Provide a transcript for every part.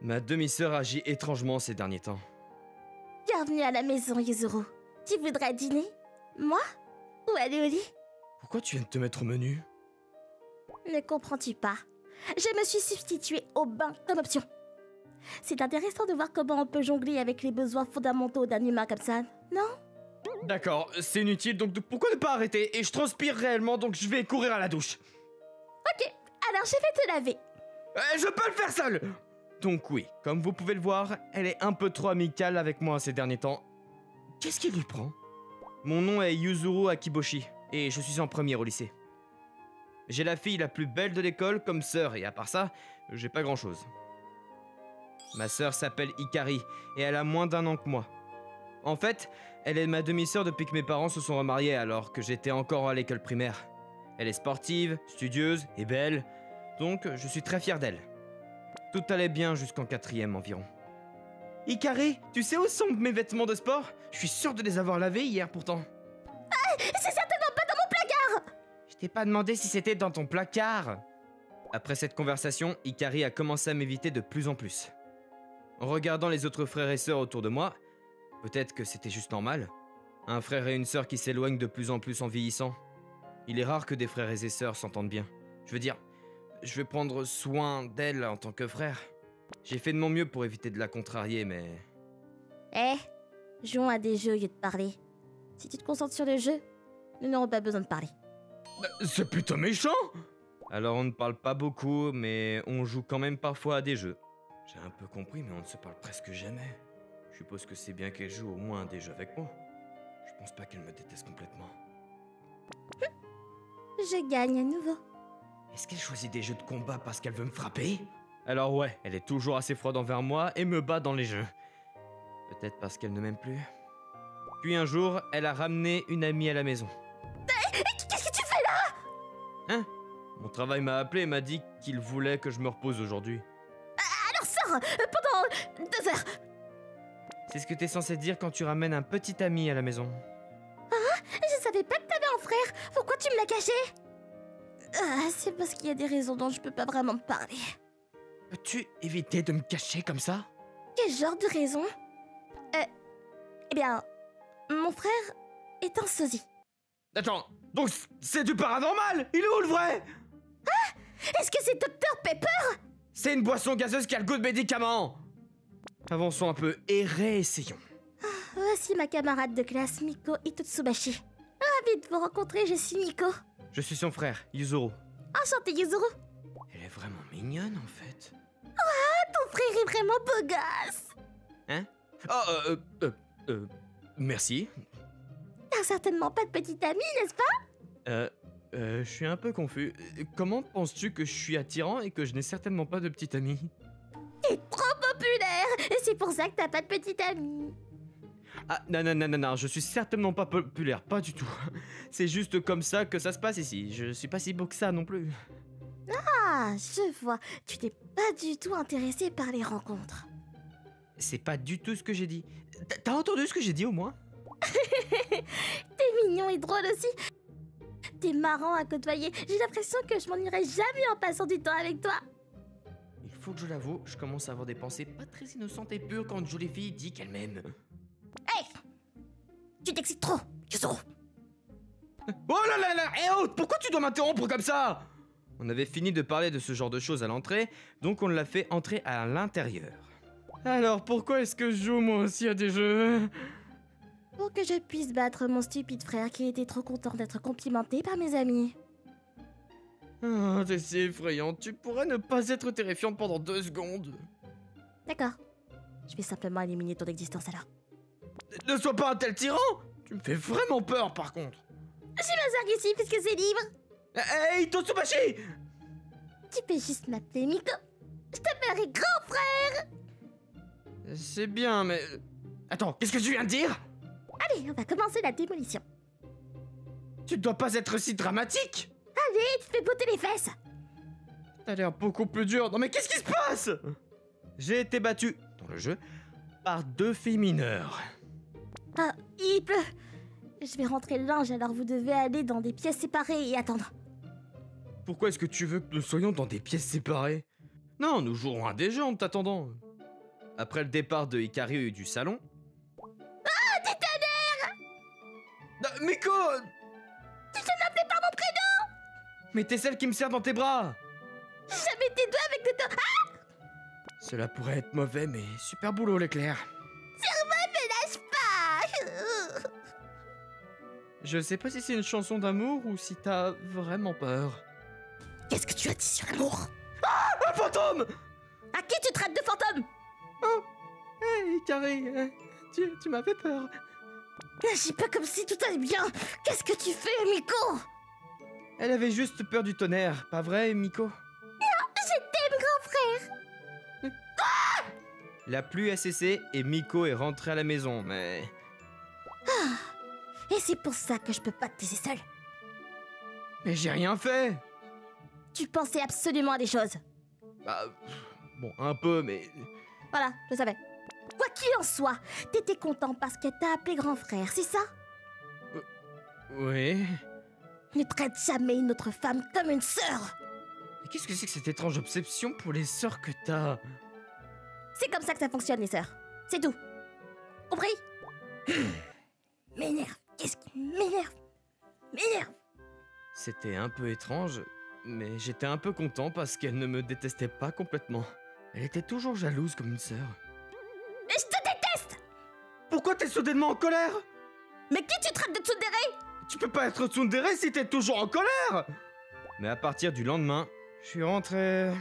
Ma demi-sœur agit étrangement ces derniers temps. Bienvenue à la maison, Yuzuru. Tu voudrais dîner? Moi? Ou aller au lit? Pourquoi tu viens de te mettre au menu? Ne comprends-tu pas? Je me suis substituée au bain comme option. C'est intéressant de voir comment on peut jongler avec les besoins fondamentaux d'un humain comme ça, non? D'accord, c'est inutile, donc pourquoi ne pas arrêter? Et je transpire réellement, donc je vais courir à la douche. Ok, alors je vais te laver. Je peux le faire seul! Donc oui, comme vous pouvez le voir, elle est un peu trop amicale avec moi ces derniers temps. Qu'est-ce qui lui prend? Mon nom est Yuzuru Akiboshi, et je suis en première au lycée. J'ai la fille la plus belle de l'école comme sœur, et à part ça, j'ai pas grand-chose. Ma sœur s'appelle Ikari, et elle a moins d'1 an que moi. En fait, elle est ma demi-sœur depuis que mes parents se sont remariés alors que j'étais encore à l'école primaire. Elle est sportive, studieuse et belle, donc je suis très fier d'elle. Tout allait bien jusqu'en 4e environ. Ikari, tu sais où sont mes vêtements de sport? Je suis sûr de les avoir lavés hier pourtant. C'est certainement pas dans mon placard! Je t'ai pas demandé si c'était dans ton placard. Après cette conversation, Ikari a commencé à m'éviter de plus en plus. En regardant les autres frères et sœurs autour de moi, peut-être que c'était juste normal. Un frère et une sœur qui s'éloignent de plus en plus en vieillissant. Il est rare que des frères et sœurs s'entendent bien. Je veux dire, je vais prendre soin d'elle en tant que frère. J'ai fait de mon mieux pour éviter de la contrarier, mais... Jouons à des jeux au lieu de parler. Si tu te concentres sur le jeu, nous n'aurons pas besoin de parler. C'est plutôt méchant! Alors on ne parle pas beaucoup, mais on joue quand même parfois à des jeux. J'ai un peu compris, mais on ne se parle presque jamais. Je suppose que c'est bien qu'elle joue au moins à des jeux avec moi. Je pense pas qu'elle me déteste complètement. Je gagne à nouveau. Est-ce qu'elle choisit des jeux de combat parce qu'elle veut me frapper? Alors ouais, elle est toujours assez froide envers moi et me bat dans les jeux. Peut-être parce qu'elle ne m'aime plus. Puis un jour, elle a ramené une amie à la maison. Qu'est-ce que tu fais là? Hein? Mon travail m'a appelé et m'a dit qu'il voulait que je me repose aujourd'hui. Alors sors pendant 2 heures. C'est ce que t'es censé dire quand tu ramènes un petit ami à la maison. Je savais pas que t'avais un frère. Pourquoi tu me l'as caché? C'est parce qu'il y a des raisons dont je peux pas vraiment te parler. Peux-tu éviter de me cacher comme ça? Quel genre de raison? Eh bien, mon frère est un sosie. Attends, donc c'est du paranormal? Il est où le vrai? Est-ce que c'est Dr Pepper? C'est une boisson gazeuse qui a le goût de médicaments. Avançons un peu et réessayons. Voici ma camarade de classe, Miko Itotsubashi. Ravie de vous rencontrer, je suis Miko. Je suis son frère, Yuzuru. Enchantée, Yuzuru. Elle est vraiment mignonne en fait. Ton frère est vraiment beau gosse. Hein? Merci. T'as certainement pas de petite amie, n'est-ce pas? Je suis un peu confus. Comment penses-tu que je suis attirant et que je n'ai certainement pas de petite amie? T'es trop populaire, et c'est pour ça que t'as pas de petite amie. Ah, non, je suis certainement pas populaire, pas du tout. C'est juste comme ça que ça se passe ici. Je suis pas si beau que ça non plus. Ah, je vois. Tu t'es pas du tout intéressé par les rencontres. C'est pas du tout ce que j'ai dit. T'as entendu ce que j'ai dit au moins? T'es mignon et drôle aussi. T'es marrant à côtoyer. J'ai l'impression que je m'ennuierai jamais en passant du temps avec toi. Il faut que je l'avoue, je commence à avoir des pensées pas très innocentes et pures quand une jolie fille dit qu'elle m'aime. Hey! Tu t'excites trop, Yuzuru. Oh là là là! Eh oh! Pourquoi tu dois m'interrompre comme ça? On avait fini de parler de ce genre de choses à l'entrée, donc on l'a fait entrer à l'intérieur. Alors pourquoi est-ce que je joue moi aussi à des jeux? Pour que je puisse battre mon stupide frère qui était trop content d'être complimenté par mes amis. Oh, t'es si effrayante, tu pourrais ne pas être terrifiante pendant 2 secondes. D'accord. Je vais simplement éliminer ton existence alors. Ne sois pas un tel tyran! Tu me fais vraiment peur par contre. Je m'assure ici puisque c'est libre. Hey, Totsubashi! Tu peux juste m'appeler Miko. Je t'appellerai grand frère. C'est bien, mais... Attends, qu'est-ce que tu viens de dire? Allez, on va commencer la démolition. Tu dois pas être si dramatique! Allez, tu te fais botter les fesses. T'as l'air beaucoup plus dur. Non mais qu'est-ce qui se passe? J'ai été battu, dans le jeu, par 2 filles mineures. Ah, il pleut. Je vais rentrer le linge, alors vous devez aller dans des pièces séparées et attendre. Pourquoi est-ce que tu veux que nous soyons dans des pièces séparées? Non, nous jouerons à des jeux en t'attendant. Après le départ de Hikari du salon... Ah, du tonnerre! Miko! Tu te m'appelais par mon prénom! Mais t'es celle qui me serre dans tes bras! J'ai jamais tes doigts avec des doigts. Ah! Cela pourrait être mauvais, mais super boulot, l'éclair. Serre-moi, me lâche pas! Je sais pas si c'est une chanson d'amour ou si t'as vraiment peur. Qu'est-ce que tu as dit sur l'amour? Un fantôme! À qui tu traites de fantôme? Oh! Hé, Hikari, tu m'as fait peur. N'agis pas comme si tout allait bien. Qu'est-ce que tu fais, Miko? Elle avait juste peur du tonnerre, pas vrai, Miko? Je t'aime, grand frère. La pluie a cessé et Miko est rentrée à la maison, mais... Et c'est pour ça que je peux pas te laisser seule. Mais j'ai rien fait! Tu pensais absolument à des choses. Bah... Bon, un peu, mais... Voilà, je savais. Quoi qu'il en soit, t'étais content parce qu'elle t'a appelé grand frère, c'est ça? Oui... Ne traite jamais une autre femme comme une sœur. Mais qu'est-ce que c'est que cette étrange obsession pour les sœurs que t'as? C'est comme ça que ça fonctionne, les sœurs. C'est tout. Compris? M'énerve. Qu'est-ce qui m'énerve? M'énerve. C'était un peu étrange, mais j'étais un peu content parce qu'elle ne me détestait pas complètement. Elle était toujours jalouse comme une sœur. Mais je te déteste! Pourquoi t'es soudainement en colère? Mais qui tu traites de tsundere? Tu peux pas être tsundere si t'es toujours en colère! Mais à partir du lendemain, je suis rentré...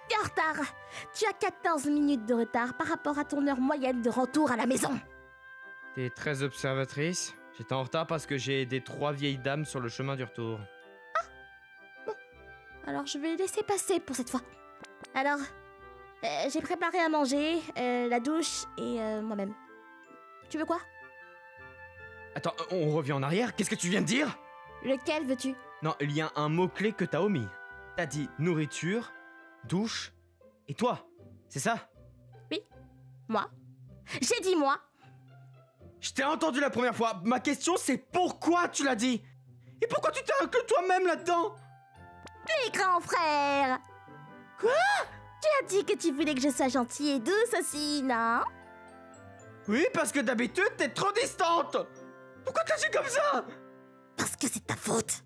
T'es en retard. Tu as 14 minutes de retard par rapport à ton heure moyenne de retour à la maison. T'es très observatrice. J'étais en retard parce que j'ai aidé 3 vieilles dames sur le chemin du retour. Alors je vais laisser passer pour cette fois. Alors, j'ai préparé à manger, la douche et moi-même. Tu veux quoi? Attends, on revient en arrière? Qu'est-ce que tu viens de dire? Lequel veux-tu? Non, il y a un mot-clé que t'as omis. T'as dit nourriture, douche et toi. C'est ça? Moi? J'ai dit moi. Je t'ai entendu la première fois. Ma question, c'est pourquoi tu l'as dit? Et pourquoi tu t'es inclus toi-même là-dedans? Les grands frères! Quoi? Tu as dit que tu voulais que je sois gentille et douce aussi, non? Oui, parce que d'habitude, t'es trop distante. Pourquoi t'agis comme ça? Parce que c'est ta faute.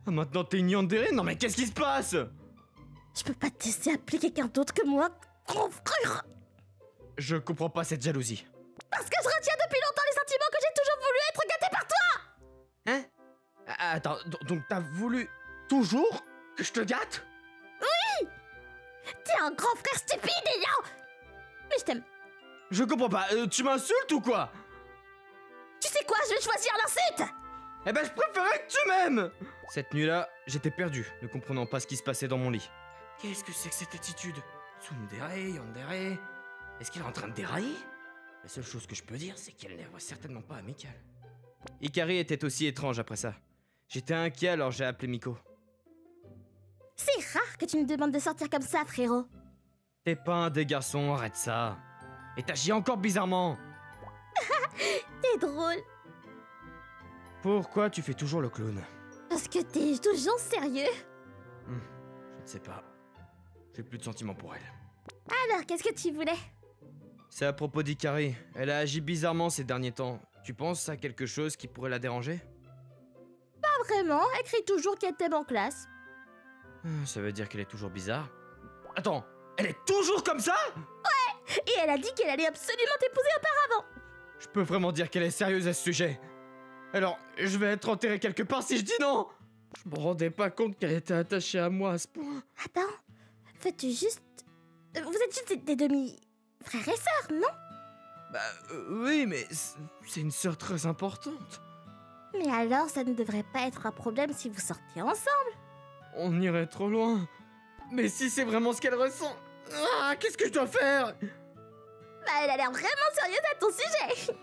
Ah, maintenant, t'es une yandere? Non mais qu'est-ce qui se passe? Je peux pas te laisser appeler quelqu'un d'autre que moi, grand frère. Je comprends pas cette jalousie. Parce que je retiens depuis longtemps les sentiments que j'ai toujours voulu être gâtés par toi. Hein? Attends, donc t'as voulu toujours que je te gâte? T'es un grand frère stupide et lent. Mais je t'aime. Je comprends pas, tu m'insultes ou quoi? Tu sais quoi, je vais choisir l'insulte. Eh ben je préférais que tu m'aimes. Cette nuit-là, j'étais perdu, ne comprenant pas ce qui se passait dans mon lit. Qu'est-ce que c'est que cette attitude? Tsundere, yandere... Est-ce qu'il est en train de dérailler? La seule chose que je peux dire, c'est qu'elle n'est certainement pas amicale. Hikari était aussi étrange après ça. J'étais inquiet alors j'ai appelé Miko. C'est rare que tu me demandes de sortir comme ça, frérot. T'es pas un des garçons, arrête ça. Et t'agis encore bizarrement. T'es drôle. Pourquoi tu fais toujours le clown? Parce que t'es toujours sérieux. Je ne sais pas. J'ai plus de sentiments pour elle. Alors, qu'est-ce que tu voulais? C'est à propos d'Hikari. Elle a agi bizarrement ces derniers temps. Tu penses à quelque chose qui pourrait la déranger? Pas vraiment, elle crie toujours qu'elle t'aime en classe. Ça veut dire qu'elle est toujours bizarre. Attends, elle est toujours comme ça? Et elle a dit qu'elle allait absolument t'épouser auparavant. Je peux vraiment dire qu'elle est sérieuse à ce sujet. Alors, je vais être enterré quelque part si je dis non. Je me rendais pas compte qu'elle était attachée à moi à ce point. Attends, fais-tu juste... Vous êtes juste des demi-frères et sœurs, non? Bah oui, mais c'est une sœur très importante. Mais alors, ça ne devrait pas être un problème si vous sortiez ensemble. On irait trop loin. Mais si c'est vraiment ce qu'elle ressent... qu'est-ce que je dois faire? Bah, elle a l'air vraiment sérieuse à ton sujet.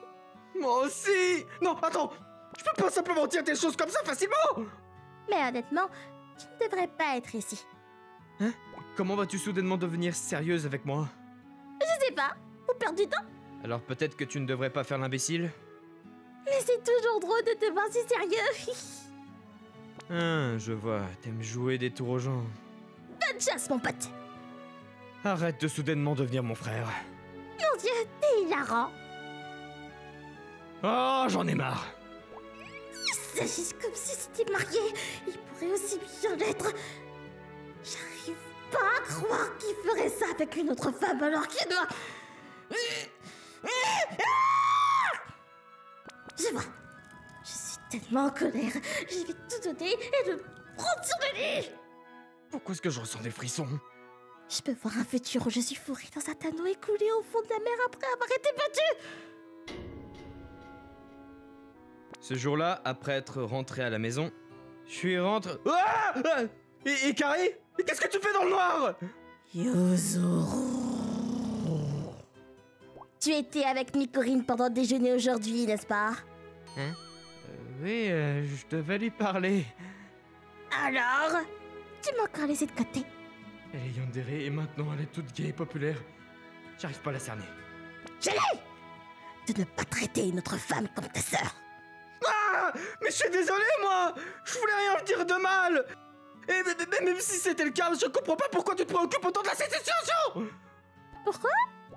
Moi aussi. Non, attends. Je peux pas simplement dire des choses comme ça facilement. Mais honnêtement, tu ne devrais pas être ici. Hein? Comment vas-tu soudainement devenir sérieuse avec moi? Je sais pas, vous perdez du temps. Alors peut-être que tu ne devrais pas faire l'imbécile? Mais c'est toujours drôle de te voir si sérieux. Je vois, t'aimes jouer des tours aux gens. Bonne chasse, mon pote. Arrête de soudainement devenir mon frère. On Dieu, t'es hilarant. Oh, j'en ai marre. Il s'agit comme si c'était marié. Il pourrait aussi bien l'être. J'arrive pas à croire qu'il ferait ça avec une autre femme alors qu'il doit... Je vois. Je suis tellement en colère. Je vais tout donner et le prendre sur le lit. Pourquoi est-ce que je ressens des frissons? Je peux voir un futur où je suis fourrée dans un tonneau et coulée au fond de la mer après avoir été battue. Ce jour-là, après être rentré à la maison, je suis rentré... Ah! Et Carrie? Qu'est-ce que tu fais dans le noir? Yuzuru. Tu étais avec Mikorine pendant le déjeuner aujourd'hui, n'est-ce pas? Hein? Oui, je devais lui parler. Alors? Tu m'as encore laissé de côté. Elle est yandere et maintenant elle est toute gaie et populaire. J'arrive pas à la cerner. Je l'ai! De ne pas traiter une autre femme comme ta sœur. Ah! Mais je suis désolé, moi! Je voulais rien dire de mal! Et même si c'était le cas, je comprends pas pourquoi tu te préoccupes autant de la situation! Pourquoi?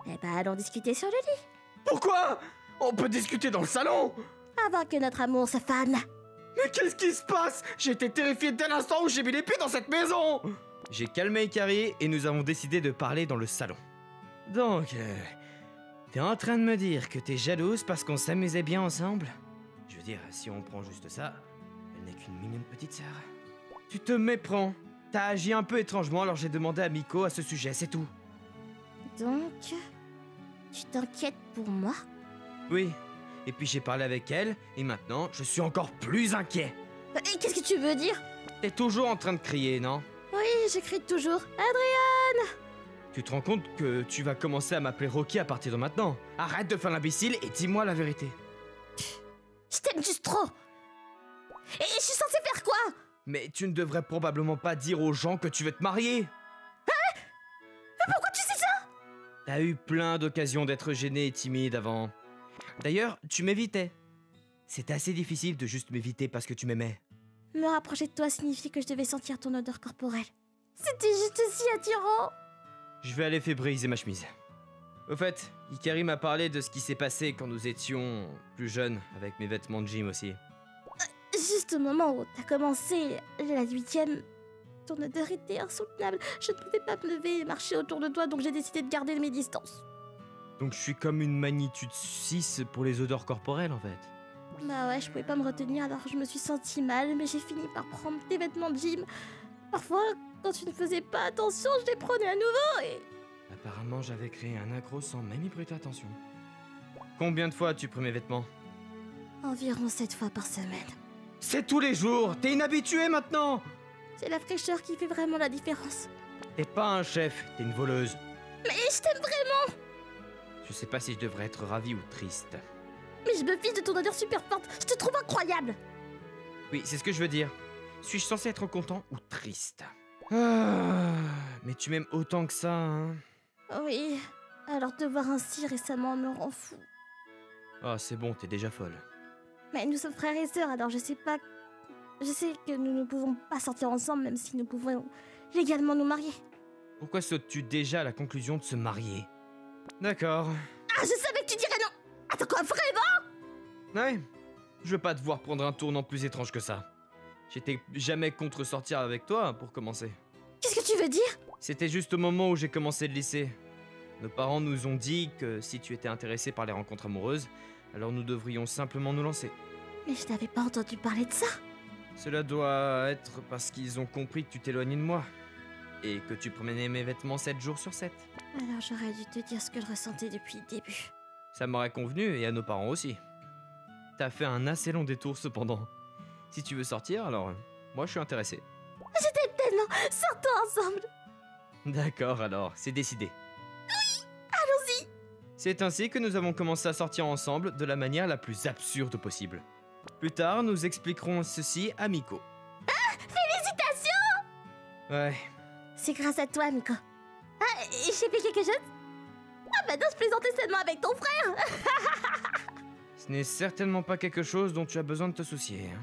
Eh ben, allons discuter sur le lit. Pourquoi? On peut discuter dans le salon! Avant que notre amour se fane. Mais qu'est-ce qui se passe? J'ai été terrifié dès l'instant où j'ai mis les pieds dans cette maison! J'ai calmé Carrie et nous avons décidé de parler dans le salon. Donc, t'es en train de me dire que t'es jalouse parce qu'on s'amusait bien ensemble? Je veux dire, si on prend juste ça, elle n'est qu'une mignonne petite sœur. Tu te méprends. T'as agi un peu étrangement alors j'ai demandé à Miko à ce sujet, c'est tout. Donc, tu t'inquiètes pour moi? Oui, et puis j'ai parlé avec elle et maintenant je suis encore plus inquiet. Et qu'est-ce que tu veux dire? T'es toujours en train de crier, non? Oui, j'écris toujours. Adrien! Tu te rends compte que tu vas commencer à m'appeler Rocky à partir de maintenant? Arrête de faire l'imbécile et dis-moi la vérité. Je t'aime juste trop. Et je suis censée faire quoi? Mais tu ne devrais probablement pas dire aux gens que tu veux te marier. Hein? Mais pourquoi tu sais ça? T'as eu plein d'occasions d'être gêné et timide avant. D'ailleurs, tu m'évitais. C'était assez difficile de juste m'éviter parce que tu m'aimais. Me rapprocher de toi signifie que je devais sentir ton odeur corporelle. C'était juste si attirant. Je vais aller fébriser ma chemise. Au fait, Hikari m'a parlé de ce qui s'est passé quand nous étions plus jeunes, avec mes vêtements de gym aussi. Juste au moment où t'as commencé la 8ème, ton odeur était insoutenable. Je ne pouvais pas me lever et marcher autour de toi, donc j'ai décidé de garder mes distances. Donc je suis comme une magnitude 6 pour les odeurs corporelles en fait. Bah ouais, je pouvais pas me retenir, alors je me suis sentie mal, mais j'ai fini par prendre tes vêtements de gym. Parfois, quand tu ne faisais pas attention, je les prenais à nouveau et... Apparemment, j'avais créé un accro sans même y prêter attention. Combien de fois as-tu pris mes vêtements? Environ 7 fois par semaine. C'est tous les jours. T'es inhabitué maintenant. C'est la fraîcheur qui fait vraiment la différence. T'es pas un chef, t'es une voleuse. Mais je t'aime vraiment. Je sais pas si je devrais être ravi ou triste. Mais je me fiche de ton odeur super forte. Je te trouve incroyable. Oui, c'est ce que je veux dire. Suis-je censé être content ou triste? Ah, mais tu m'aimes autant que ça, hein? Oui, alors te voir ainsi récemment me rend fou. Ah, c'est bon, t'es déjà folle. Mais nous sommes frères et sœurs, alors je sais pas... Je sais que nous ne pouvons pas sortir ensemble, même si nous pouvons légalement nous marier. Pourquoi sautes-tu déjà à la conclusion de se marier? D'accord. Ah, je savais que tu dirais non. Attends quoi, vraiment? Ouais, je veux pas te voir prendre un tournant plus étrange que ça. J'étais jamais contre sortir avec toi, pour commencer. Qu'est-ce que tu veux dire? C'était juste au moment où j'ai commencé le lycée. Nos parents nous ont dit que si tu étais intéressé par les rencontres amoureuses, alors nous devrions simplement nous lancer. Mais je n'avais pas entendu parler de ça. Cela doit être parce qu'ils ont compris que tu t'éloignais de moi. Et que tu promenais mes vêtements 7 jours sur 7. Alors j'aurais dû te dire ce que je ressentais depuis le début. Ça m'aurait convenu, et à nos parents aussi. T'as fait un assez long détour cependant. Si tu veux sortir, alors moi je suis intéressé. Je t'aime tellement. Sortons ensemble. D'accord, alors, c'est décidé. Oui, allons-y. C'est ainsi que nous avons commencé à sortir ensemble de la manière la plus absurde possible. Plus tard, nous expliquerons ceci à Miko. Ah, félicitations. Ouais. C'est grâce à toi, Miko. Ah, j'ai fait quelque chose? Ah, maintenant je plaisantais seulement avec ton frère. Ce n'est certainement pas quelque chose dont tu as besoin de te soucier. Hein.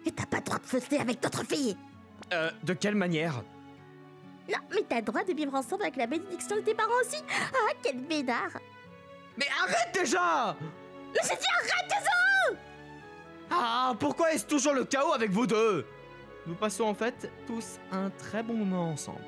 Et t'as pas le droit de fausser avec d'autres filles. De quelle manière? Non, mais t'as le droit de vivre ensemble avec la bénédiction de tes parents aussi. Ah, quel bédard. Mais arrête déjà! Mais j'ai dit arrête, Kazuo! Ah, pourquoi est-ce toujours le chaos avec vous deux? Nous passons en fait tous un très bon moment ensemble.